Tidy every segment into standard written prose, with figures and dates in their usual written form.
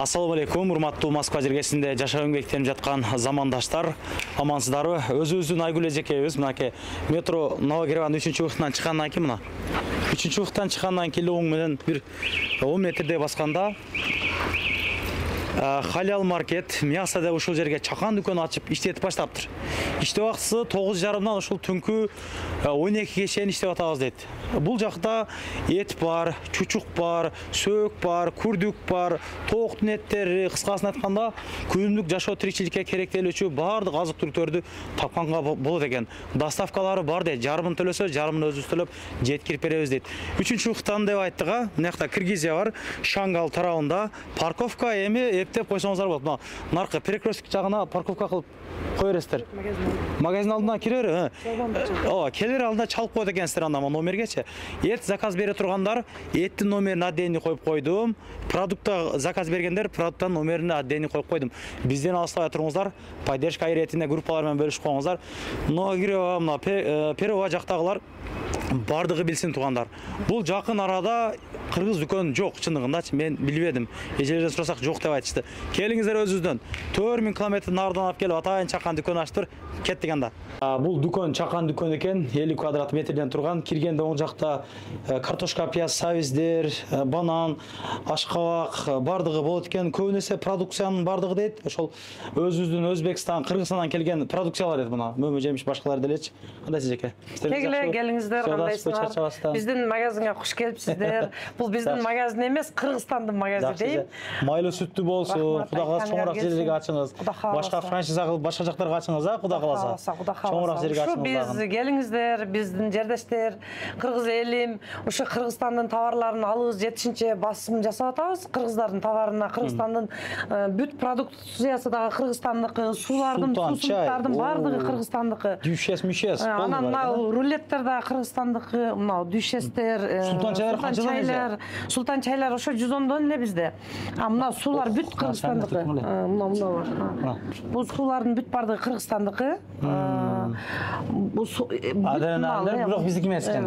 Ассаламу алейкум, урматтуу Москва жергесинде жашоо эмгектенип жаткан замандаштар, амансыздарбы? Өзүбүздүн Айгүл эжекебиз мынакей метро Новогреванын 3-убуктан чыккандан кийин мына 3-убуктан чыккандан кийин оң менен бир 10 метрдей басканда Халал маркет Миясада ушул жерге чакан дүкөн ачып иштетип баштаптыр. Иштеп убактысы 9:30-дан ушул түнкү 12-ге чейин иштеп атабыз дейт. Бул жакта эт бар, чучук бар, сөөк бар, күрдүк бар, тооктун эттери, кыскасын айтканда күндүк жашоо тиричиликке керектелүүчү баардык азык-түлүктөрдү тапканга болот экен. Доставкалары бар дейт. Жарымын төлөсө, жарымын өзүбүз төлөп жеткирип беребиз дейт. 3-убуктан деп айттык а. Мынакта Киргизия бар, Шангал тарабында парковка эми эптеп койсоңуздар болот. Мына наркы перекрестик жагына парковка кылып кое бересиздер. Магазин алдына кире бер. Ооба, келер алдында чалып коет экенсиздер анда номергечи. Эт заказ бере тургандар эттин номерин отдельный коюп койдум. Продукта заказ бергендер продукттан номерин отдельный коюп койдум. Бизден алыстабай туруңуздар. Поддержка айретинде группалар менен бөлүшүп коюңуздар. Новогрев, мына Перова жактагылар бардыгы билсин тугандар. Бул жакын арада кыргыз дүкөн жок чындыгындачы, мен билбедим. Эжелерден сурасак жок деп айтышты. Келиңиздер өзүбүздөн 4000 км нардан алып келип атайын чакан дүкөн ачтыр. Кеттик анда. Бул дүкөн чакан дүкөн экен, 50 квадрат метрден турган. Киргенде оң жакта картошка, пияз, сабиздер, банан, ашкабак бардыгы болот экен. Көбүнесе продукциянын бардыгы дейт. Ошол өзүбүздүн Өзбекстан, Кыргызстандан келген продукциялар дейт мына. Мөмө жемиш башкалар делечи. Кандай сизеке? Келиңиздер, кандайсыңар? Биздин магазинге куш келипсиздер. Бул биздин магазин эмес, Кыргызстандын магазини дейм. Майлуу сүттүү болсун, Кудай кааласа чоңураак жерлерге ачыңыз. Башка франшиза кылып, башка жактарга ачыңыз, а Кудай кааласа. Чоңураак жерге ачыңыз. Биз келиңиздер, биздин жердештер, кыргыз элим, ушу Кыргызстандын товарларын алыбыз жетишинче басым жасап атабыз. Кыргыздардын товарына, Кыргызстандын бүт продукциясы дагы Кыргызстандыкы, суулардын, суусундуктардын бардыгы Кыргызстандыкы. Дүйшес, мүшес. Анан мына рулеттер да Кыргызстандыкы, мына дүйшестер, султан чайлар Султан чайлар ошо 110дон эле бизде. А мына суулар бүт Кыргызстандыкы. Мына бар. Бул суулардын бүт бардыгы Кыргызстандыкы. Бул бирок биздики эмес экен.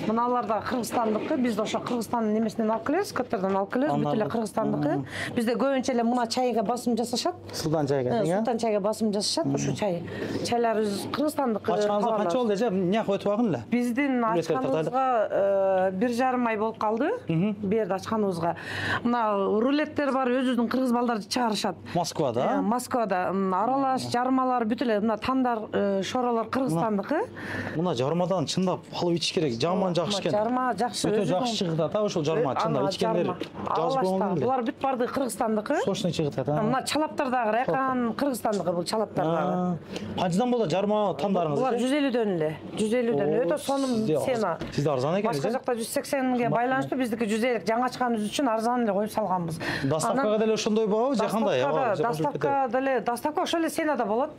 Мыналар да Кыргызстандыкы. Биз ошо Кыргызстандын немесинен алып келебиз, көтөрдөн алып келебиз, бүт эле Кыргызстандыкы. Бизде көбүнчө эле мына чайга басым жасашат. Султан чайга, Султан чайга басым жасашат. Ошо чай. Чайларыбыз Кыргызстандыкы. Ачканыңызга канча болду эже? Эмне коюп атпагын эле? Биздин ачканыбызга 1,5 ай болуп калды. Бу жерде ачканыбызга. Мына рулеттер бар, өзүбүздүн кыргыз балдары чыгарышат. Москвада? Москвада аралаш жармалар бүт эле мына тандар, шоролор Кыргызстандыкы. Мына жармадан чындап алып ичиш керек. Жаман жакшы экен. Жарма жакшы. Өтө жакшы чыгат ата ошол жарма чындап ичкендер. Жазып коюңуз эле. Булар бүт бардыгы Кыргызстандыкы. Сочный чыгат ата. Мына чалаптар дагы райкан Кыргызстандыкы бул чалаптар дагы. Канчадан болот жарма тандарыңыз? Булар 150дөн эле. 150дөн өтө сонун сена. Сизде арзан экен. Башка жакта 180ге байланыштуу, биздики 150 жаңы ачканыбыз үчүн арзан эле коюп салганбыз. Доставкага деле ошондой болобу же кандай? Доставка ошол эле сенада болот.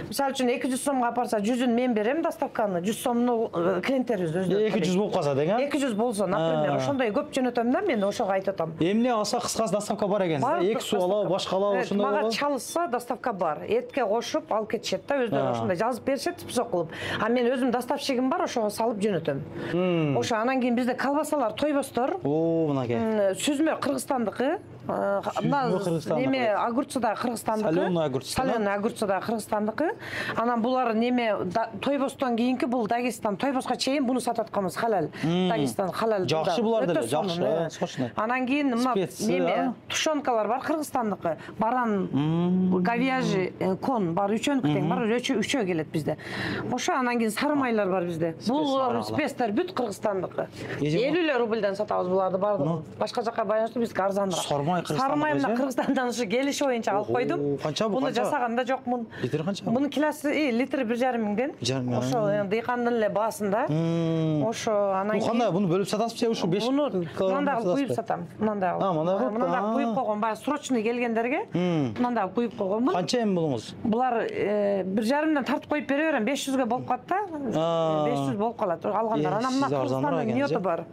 Мисалы үчүн 200 сомго апарса 100ун мен берем доставканы, 100 сомну клиенттерибиз өздөрү. 200 болуп калса деген? 200 болсо, например, ошондой көп жөнөтөм да, мен ошого айтып атам. Эмне алса кыскасы доставка бар экенсиз да? 2 суу алабы, башка алабы ошондой болобу? Мага чалышса доставка бар. Этке кошуп алып кетишет да, өздөрү ошондой жазып беришет, список кылып. А мен өзүм доставщигим бар, ошого салып жөнөтөм. Ошо анан кийин бизде колбасалар, тойбостор. Мынакей. Сүзмө Кыргызстандыкы. Неме огурцы да Кыргызстандыкы. Соленый огурцы да Кыргызстандыкы. Анан булар неме тойбостон кийинки бул Дагестан. Тойбоска чейин буну сатып атканбыз халал. Дагестан халал. Жакшы булар деле, жакшы, сочный. Анан кийин мына неме тушенкалар бар Кыргызстандыкы. Баран, говяжий, кон бар, үчөнүкү тең бар, үчөө келет бизде. Ошо анан кийин сары майлар бар бизде. Бул спецтер бүт Кыргызстандыкы. 50 рубльден сатабыз буларды бардыгын. Башка жакка байланыштуу биздики арзаныраак. Сармай мына Кыргызстандан ушу келиши боюнча алып койдум. Буну жасаганда жокмун. Литри канча? Мунун килосы литри 1,5 миңден. Ошо дыйкандын эле баасында. Ошо анан кийин. Кандай буну бөлүп сатасызбы же ушу 5 мындай куюп сатам. Мындай. Мындай куюп койгон, баягы срочный келгендерге мындай куюп койгонмун. Канча эми булуңуз? Булар 1,5ден тартып коюп бере берем, 500ге болуп калат да. 500 болуп калат алгандар. Анан мына Кыргызстандын мёту бар.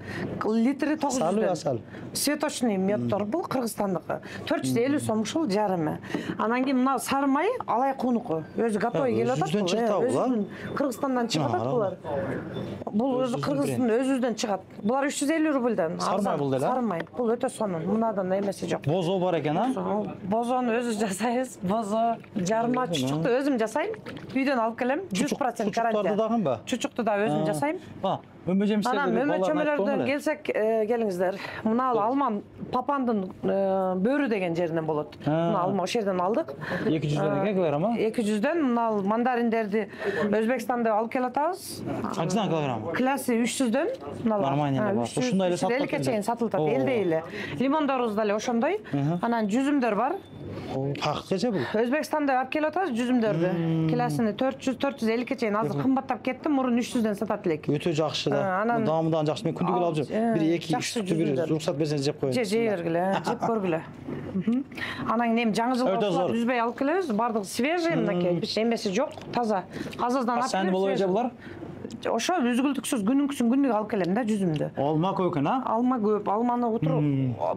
Литри 900. Цветочный мёттор бул Кыргызстан Кыргызстандыкы. 450 сом ушул жарымы. Анан кийин мына сары май алай кунуку. Өзү готовый келип атат. Өзүбүздөн чыгып атабы булар? Кыргызстандан чыгып атат булар. Бул өзү Кыргыздын өзүбүздөн чыгат. Булар 350 рубльдан. Сары май бул деле? Сары май. Бул өтө сонун. Мынадан эмеси жок. Бозо бар экен, а? Бозону өзү жасайбыз. Бозо, жарма, чучукту өзүм жасайм. Үйдөн алып келем. 100% гарантия. Чучуктарды дагы ба? Чучукту да өзүм жасайм. Өмө жемиштерди. Анан мөмө чөмөлөрдөн келсек, келиңиздер. Мына алма папандын бөрү деген жеринен болот. Мына алма ошол жерден алдык. 200 экен килограмм? 200дөн мына мандариндерди Өзбекстандан алып келип атабыз. Качадан килограмм? Классы 300дөн. Нормально. Ушундай эле сатылат. 350 чейин сатылат. Элдей эле. Лимондорубуз дагы ошондой. Анан жүзүмдөр бар. Какча бул? Өзбекстанда алып келип атабыз жүзүмдөрдү. Килосуну 400-450 чейин. Азыр кымбаттап кетти. Мурун 300дөн сатат элек. Өтө жакшы да. Анан Даамыдан жакшы. Мен күндүк алып жүрөм. Бир 2 күндү бир рухсат берсеңиз жеп коеюн. Жей бергиле, жеп көргүлө. Анан кийин жаңы жылга үзбөй алып келебиз. Бардыгы свежий, мынакей, бир эмеси жок, таза. Газыздан алып Сәнди боло же булар? Ошо үзгүлтүксүз күнүнкү алып келем да жүзүмдү. Алма көп экен, а? Алма көп, алманы отуруп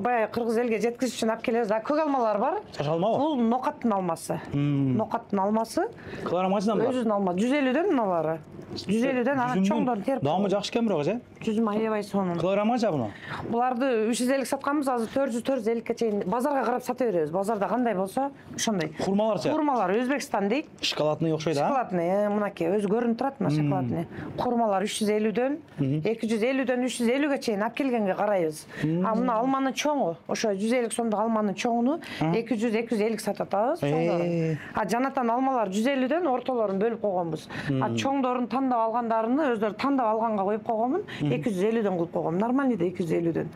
баягы кыргыз элге жеткизиш үчүн алып келебиз. Көк алмалар бар. Чаш алмабы? Бул нокаттын алмасы. Нокаттын алмасы. Килограмм качадан бар? Өзүнүн алма 150дөн мыналары. 150дөн анан чоңдорун терип. Даамы жакшы экен бирок, же? Жүзүм аябай сонун. Килограмм кача буну? Буларды 350 сатканбыз, азыр 400-450 чейин базарга карап сата беребиз. Базарда кандай болсо, ошондой. Хурмаларчы? Хурмалар Өзбекстан дейт. Шоколадный окшойт, а? Шоколадный, мынакей өзү көрүнүп турат, мына шоколадный. Хурмалар 350дөн, 250дөн 350ге чейин алып келгенге карайбыз. А мына алманын чоңу, ошо 150 сомдук алманын чоңуну 200-250 сататабыз, чоңдорун. А жанатан алмалар 150дөн ортолорун бөлүп койгонбуз. А чоңдорун тандап алгандарыны өздөрү тандап алганга коюп койгонмун. 250дөн кылып койгом. Нормальный да 250дөн.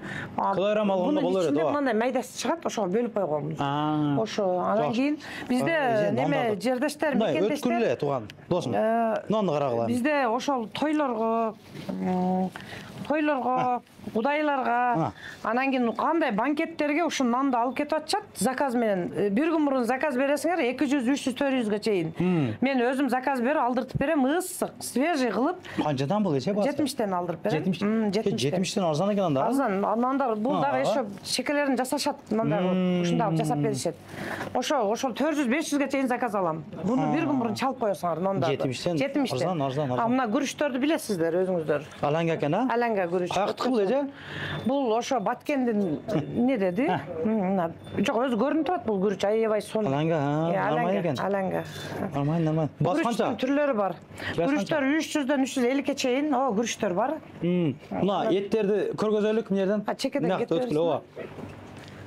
Килограмм алганда болор эди, ооба. Мындай майдасы чыгат, ошого бөлүп койгонбуз. Ошо анан кийин бизде неме жердештер, мекендештер. Өткүрлө эле тууган досум. Мынаны карагыла. Бизде ошол тойлорго, кудайларга, анан кийин кандай банкеттерге ушул нанды алып кетип атышат заказ менен. Бир күн мурун заказ бересиңер 200, 300, 400га чейин. Мен өзүм заказ берип алдыртып берем, ысык, свежий кылып. Канчадан бул эче басы? 70тен алдырып берем. 70тен арзан экен анда. Арзан. Анан бул дагы еще шекелерин жасашат, мындай ушундай жасап беришет. Ошол 400-500га чейин заказ алам. Буну бир күн мурун чалып коесуңар нандарды. 70тен арзан. А мына күрүчтөрдү билесиздер өзүңүздөр. Аланга экен, а? Аланга күрүч. Каяктыкы бул эже? Бул ошо Баткендин не деди? Жок, өзү көрүнүп турат бул күрүч, аябай сонун. Аланга, нормаль экен. Аланга. Нормаль. Бас канча? Күрүчтүн түрлөрү бар. Күрүчтөр 300дөн 350ге чейин, күрүчтөр бар. Мына эттерди көргөзөлүк эмнерден? Чекеден кетип ооба.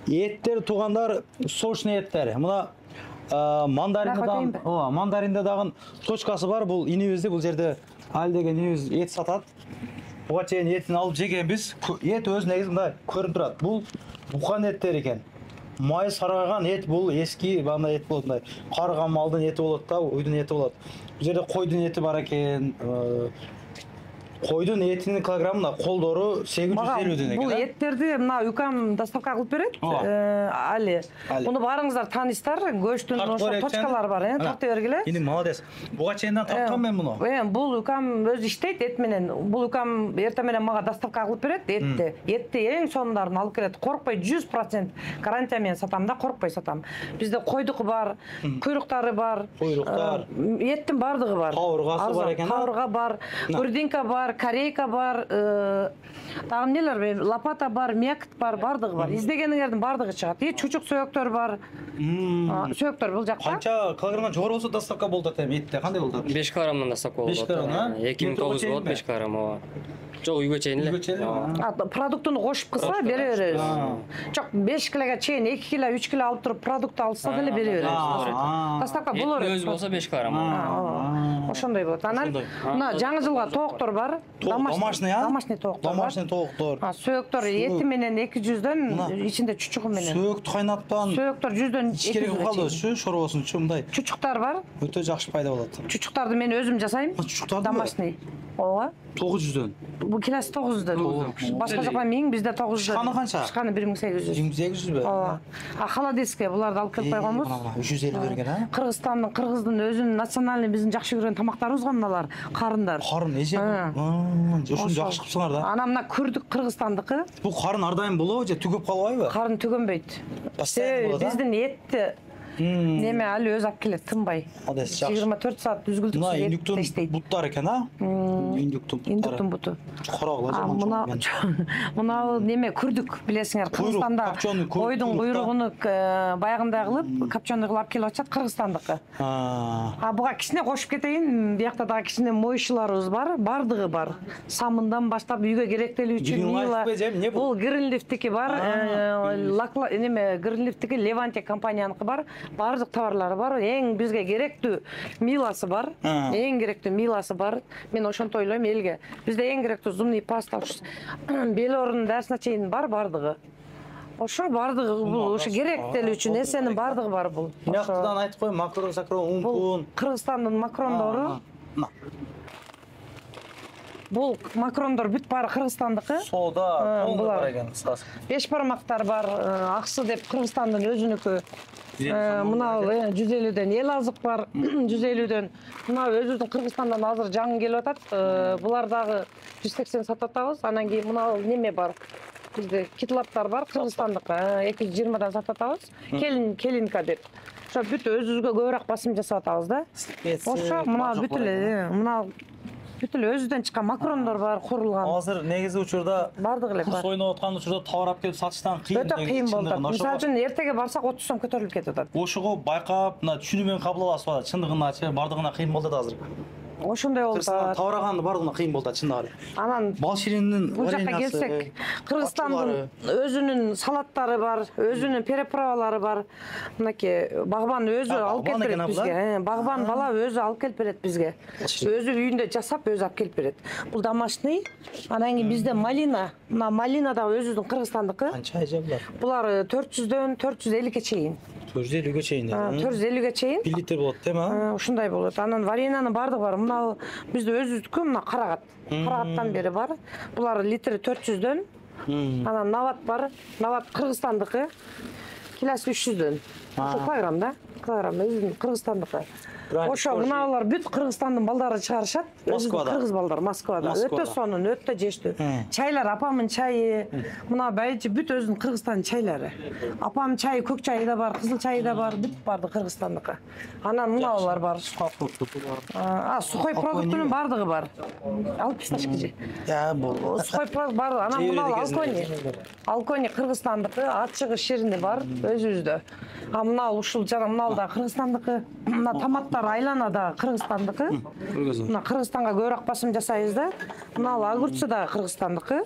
Эттер туугандар сочный эттер. Мына мандаринде дагы точкасы бар. Бул инибизди бул жерде Ал деген инибиз эт сатат. Буга чейин этин алып жегенбиз. Эт өз негизи мындай көрүнүп турат. Бул букан эттер экен. Май саргайган эт бул эски бандай эт болот, мындай карыган малдын эти болот да, уйдун эти болот. Бул жерде койдун эти бар экен. Койдун этинин килограммына колдору 850 экен. Бул эттерди мына укам доставка кылып берет. Али. Муну барыңыздар тааныстар, көчтүн ошо точкалары бар, тарта бергиле. Эми молодец. Буга чейинден тапкан мен муну. Бул укам өзү иштейт эт менен. Бул укам эртең менен мага доставка кылып берет этти. Этти эң сонундарын алып келет. Коркпой 100% гарантия менен сатам да, коркпой сатам. Бизде койдуку бар, куйруктары бар. Эттин бардыгы бар. Кабыргасы бар экен. Кабырга бар, грудинка бар, корейка бар, дагы эмнелер, лопата бар, мякоть бар, бардыгы бар. Издегениңердин бардыгы чыгат. Чучук сөйөктөр бар. Сөйөктөр бул жакта. Канча килограммдан жогору болсо доставка болот атам этте. Кандай болот? 5 килограммдан доставка болот. 5 килограмм, 2900 болот 5 килограмм, ооба. Жок, үйгө чейин эле. Продуктуну кошуп кылса бере беребиз. Жок, 5 килога чейин 2 кило, 3 кило алып туруп продукт алса деле бере беребиз. Доставка болор. Өзү болсо 5 килограмм. Ошондой болот. Анан мына жаңы жылга тооктор бар. Домашний, а? Домашний тооктор. Домашний тооктор. Сөйөктөр эти менен 200дөн, ичинде чучугу менен. Сөйөктү кайнаткан. Сөйөктөр 100дөн 200 калды, шорбосунчу мындай. Чучуктар бар. Өтө жакшы пайда болот. Чучуктарды мен өзүм жасайм. Чучуктарды домашний. Ооба. 900'dөн. Bu kilosu 900'dan. Başka joktan 1000, bizde 900'dan. Şıkanı kança? Şıkanı 1800. 2800 mü? Ооба. Холодецке буларды алып келип койгонбуз. 350 берген ha? Кыргызстандын, кыргыздын өзүнүн национальный биздин жакшы көргөн тамактарыбыз го мыналар, карындар. Қарын эже. Ошону жакшы кылсаңар да. Ана мына күрдүк кыргызстандыкы, Bu karın ardayım buluyor же tüküp kalbayбы? карын төгөнбөйт. Постоянно болот, а? Биздин этти неме али өзү алып келет, тынбай. Адес жакшы. 24 саат Мына үзгүлтүксүз индуктун иштейт. буттар экен а? Индуктун буттары. Индуктун буту. Корогла Мына мына неме күрдүк билесиңер, Кыргызстанда копченый койдун куйрукта. куйругуну баягындай кылып, копченый кылып алып келип атышат Кыргызстандыкы. Буга кичине кошуп кетейин, биякта дагы кичине моющуларыбыз бар, бардыгы бар. Самындан баштап үйгө керектелүүчү Green Life мила. пе, же, не бул? Бул Greenleaf'тики бар, неме Greenleaf'тики Levante компанияныкы бар. Бардык товарлары бар. Эң бизге керектүү миласы бар. Эң керектүү миласы бар. Мен ошонто ойлойм элге. Бизде эң керектүү зубный паста, бел оорунун дарысына чейин бар бардыгы. Ошо бардыгы бул ошо керектелүүчү нерсенин бардыгы бар бул. Инактыдан айтып коюм, макрон, сакрон, Бул ункун. Кыргызстандын макрондору. Бул макрондор бүт баары Кыргызстандыкы. Солда, булар. бар экен кыскасы. Беш бармактар бар, аксы деп Кыргызстандын өзүнүкү. Мына 150дөн эл азык бар, 150дөн. Мына өзүбүздүн Кыргызстандан азыр жаңы келип атат. Булар дагы 180 сатып атабыз. Анан кийин мына неме бар. Бизде китлаптар бар, Кыргызстандыкы 220дан сатып атабыз. Келинка деп. Ошо бүт өзүбүзгө көбүрөөк басым жасап атабыз да. Ошо мына бүт эле, мына бүт эле өзүдөн чыккан макрондор бар, курулган. Азыр негизи учурда Бардык эле курс бар. ойноп аткан учурда товар алып келип сатыштан кыйын. Өтө кыйын болду. Мисалы үчүн эртеге барсак 30 сом көтөрүлүп кетип атат. Ошого байкап, мына түшүнүү менен кабыл аласыз ба? Чындыгыначы бардыгына кыйын болду да азыр. Ошондой болду. Кыргызстан товарганды бардыгына кыйын болду чындыгы. Анан Бал ширинин бул жакка келсек, Кыргызстандын өзүнүн салаттары бар, өзүнүн переправалары бар. Мынакей багбан өзү алып келип берет бизге. Багбан бала өзү алып келип берет бизге. Өзү үйүндө жасап, өзү алып келип берет. Бул домашний. Анан кийин бизде малина. Мына малина да өзүбүздүн Кыргызстандыкы. Канча эже булар? Булар 400дөн 450ге чейин. 450ге чейин. 450ге чейин. 1 литр болот, эми? Ушундай болот. Анан варенанын бардыгы бар. Мына бизде өзүбүздүкү мына карагат. Карагаттан бери бар. Булар литри 400дөн. Анан нават бар. Нават Кыргызстандыкы. Килосы 300дөн. Ошо килограмм да. Килограмм өзүнүн Кыргызстандыкы. Ошо мыналар бүт Кыргызстандын балдары чыгарышат. Москвада. Кыргыз балдар Москвада. Өтө сонун, өтө жештүү. Чайлар апамын чайы. Мына байчы бүт өзүнүн Кыргызстандын чайлары. Апамын чайы, көк чайы да бар, кызыл чайы да бар, бүт барды Кыргызстандыкы. Анан мыналар бар. Сухой продуктунун бардыгы бар. Алып писташки же. бул. Сухой продукт бар. Анан мына алкони. Алкони Кыргызстандыкы, ачыгы ширини бар өзүбүздө. Мына ушул жана мына да Кыргызстандыкы. Мына томаттар айланада Кыргызстандыкы. Мына Кыргызстанга көбүрөөк басым жасайбыз да. Мына огурчу да Кыргызстандыкы.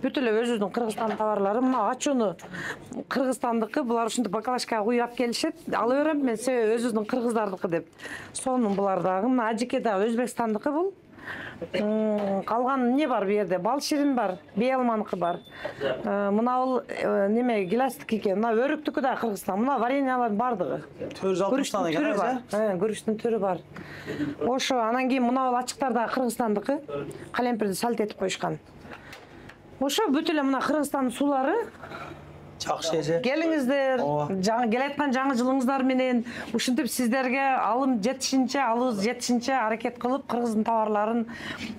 Бүт эле өзүбүздүн Кыргызстан товарлары. Мына ачууну Кыргызстандыкы. Булар ушинтип бакалашкага куюп алып келишет. Ала берем мен себеби өзүбүздүн кыргыздардыкы деп. Сонун булар дагы. Мына ажике да Өзбекстандыкы бул. Калган не бар бу жерде? Бал ширин бар, бейалманыкы бар. Мына бул неме гиластык экен. Мына өрүктүкү да Кыргызстан. Мына вареньялардын бардыгы. Кыргызстан экен, Күрүчтүн түрү бар. Ошо анан кийин мына бул ачыктар да Кыргызстандыкы. Калемпирди салт этип коюшкан. Ошо бүт эле мына Кыргызстандын суулары. Жакшы эже. Келиңиздер. Келаткан жаңы жылыңыздар менен ушинтип сиздерге алым жетишинче аракет кылып Кыргыздын товарларын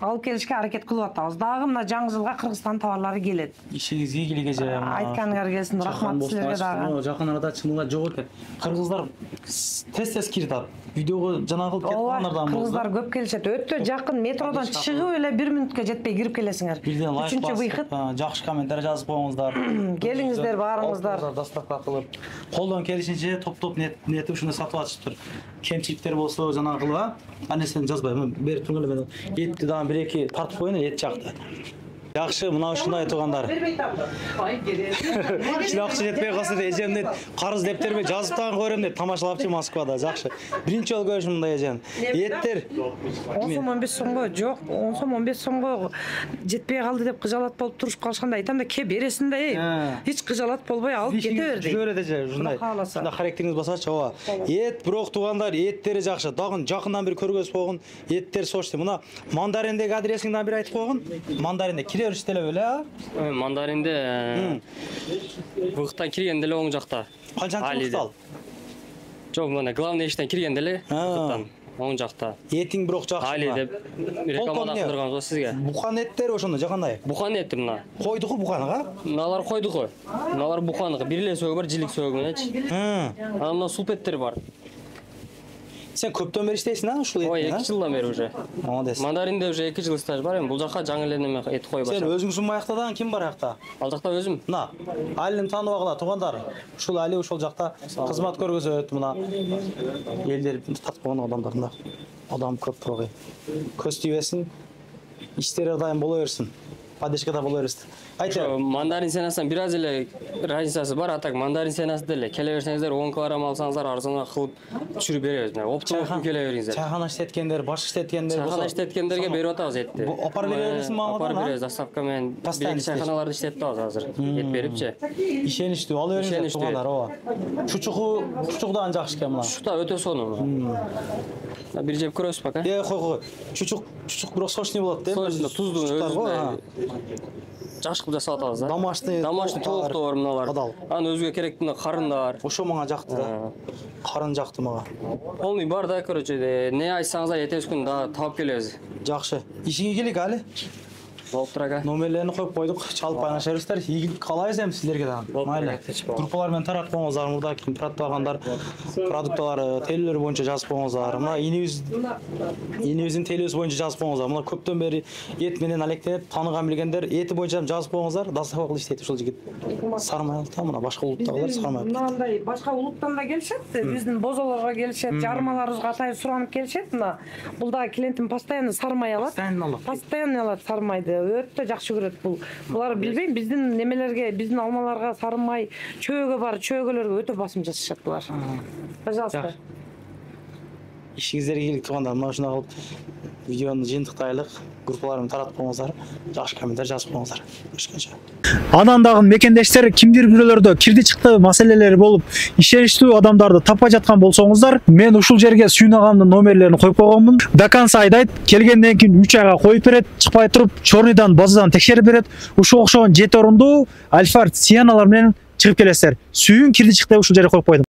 алып келишке аракет кылып атабыз. Дагы мына жаңы жылга Кыргызстан товарлары келет. Ишиңиз ийгилик эже. Айтканыңар келсин, рахмат силерге дагы. Жакын арада чынында жок экен. Кыргыздар тез кирет атат. Видеого жанагы кылып кеткендардан болду. Кыргыздар көп келишет. Өтө жакын метродон чыгып эле 1 мүнөткө жетпей кирип келесиңер. Бирден лайк Үчүнчү выход. Жакшы комментарий жазып коюңуздар. Келиңиздер, баарыңыздар. Доставка кылып, колдон келишинче топ нетип ушундай сатып атышыптыр. Кемчиликтер болсо жанагы кылып, анесин жазбайм. Берип туруңар мен. Этти дагы 1-2 тартып коюн, эт жакты. Жакшы, мына ушундай туугандар. Кичине акча жетпей калса да эжемден карыз дептериме жазып тагын койром деп тамашалапчы Москвада. Жакшы. Биринчи жолу көрүшүм мындай эжени. Эттер 10 сом 15 сомго жок, 10 сом 15 сомго жетпей калды деп кыжалат болуп турушуп калышканда айтам да, ке бересиң да, Hiç кыжалат болбой алып кете берди. Жүрөт эже, ушундай. Ушундай характериңиз басачы, ооба. Эт, бирок туугандар, эттери жакшы. Дагы жакындан бир көргөзүп койгон эттер сочту. Мына мандариндеги адресиңди бир айтып койгон. Мандаринде кире беришти эле беле, а? Мандаринде выкыттан киргенде эле оң жакта. Канчанчы выкыт ал? Жок, мына главный эштен киргенде эле выкыттан оң жакта. Этиң бирок жакшы. Али деп рекламада кылдырганбыз го сизге. Буқан эттери ошондо жакандай. Буқан эти мына. Койдуку буканыга? Мыналар койдуку. Мыналар буканыгы. Бир эле сөөгү бар, жилик сөөгү мененчи. Анан мына сулпеттер бар. Сен көптөн бери иштейсиң, а, ушул Ой, этти? 2 жылдан бери уже. Молодец. Мандаринде уже 2 жыл стаж бар, эми бул жака жаңы эле неме эт коюп Сен баштадым. өзүңсүң маякта ким бар аякта? Ал жакта өзүм. Мына, Алини таанып алгыла туугандар. Ушул Али ошол жакта кызмат көргөзөт, мына. Элдер татып койгон адамдар мына. Адам көп тургай. Көз тийбесин, иштери дайым боло берсин. Поддержкада боло берсин. Айтыр. Мандарин сенасынан бир аз эле разницасы бар, а так мандарин сенасы деле. Келе берсеңиздер 10 килограмм алсаңыздар арзанга кылып түшүрүп беребиз. Оптималдуу келе бериңиздер. Чайхана иштеткендер, башка иштеткендер Чайхана иштеткендерге берип атабыз этти. Апарып бере бересиң мага? Апарып беребиз, доставка менен. Постоянно Бир чайханаларды иштетип атабыз азыр. Эт берипчи. Ишеничтүү, ала бериңиздер Ишеничтүү. туугандар, ооба. Чучугдан жакшы экен мына. Шута өтө сонун. Бир жеп көрөбүз пока. Кой. Чучук бирок сочный болот, да? Сочный, туздуу, өзүнө жакшы кылып жасап атабыз да. Домашний тоок да бар мыналар. Анан өзгө керектүү мына карын да бар. Ошо мага жакты да. Карын жакты мага. Полный бар да, короче, не айтсаңыздар эртеси күнү да таап келебиз. Жакшы. Ишиңе келик, Али. Болуп тур ага. Номерлерин коюп койдук, чалып кайнаша бериңиздер. Ийгилик каалайбыз эми силерге да. Майлы. Группалар менен таратып коюңуздар, мурда ким таратып алгандар, продуктлар, телелер боюнча жазып коюңуздар. Мына инибиздин телебиз боюнча жазып коюңуздар. Мына көптөн бери эт менен алектенип тааныган билгендер, эти боюнча жазып коюңуздар. Доставка кылып иштейт ушул жигит. Сармайлыкта мына башка улуттагылар сармайлык. Мынандай башка улуттан да келишет, биздин бозолорго келишет, жармаларыбызга атайын суранып келишет. Мына бул да клиентим постоянно сармай алат. Постоянно алат сармайды. Өтө жакшы көрөт бул. Булар билбейм, биздин немелерге, биздин алмаларга сармай, чөөгө бар, чөөгөлөргө өтө басым жасашат булар. Пожалуйста. Ишиңиздерге ийгилик туугандар. Мына ушундай кылып видеону жыйынтыктайлык, группаларын таратып коюңуздар, жакшы комментарий жазып коюңуздар. Көрүшкөнчө. Анан дагы мекендештер кимдир бирөөлөрдө кирди чыкты маселелери болуп, ишеничтүү адамдарды таппай жаткан болсоңуздар, мен ушул жерге Сүйүн агамдын номерлерин коюп койгонмун. До конца айдайт, келгенден кийин 3 айга коюп берет, чыкпай туруп, чорныйдан, базадан текшерип берет. Ушул окшогон 7 орундуу Альфард Сиеналар менен чыгып келесиздер. Сүйүн кирди чыкты ушул жерге коюп койдум.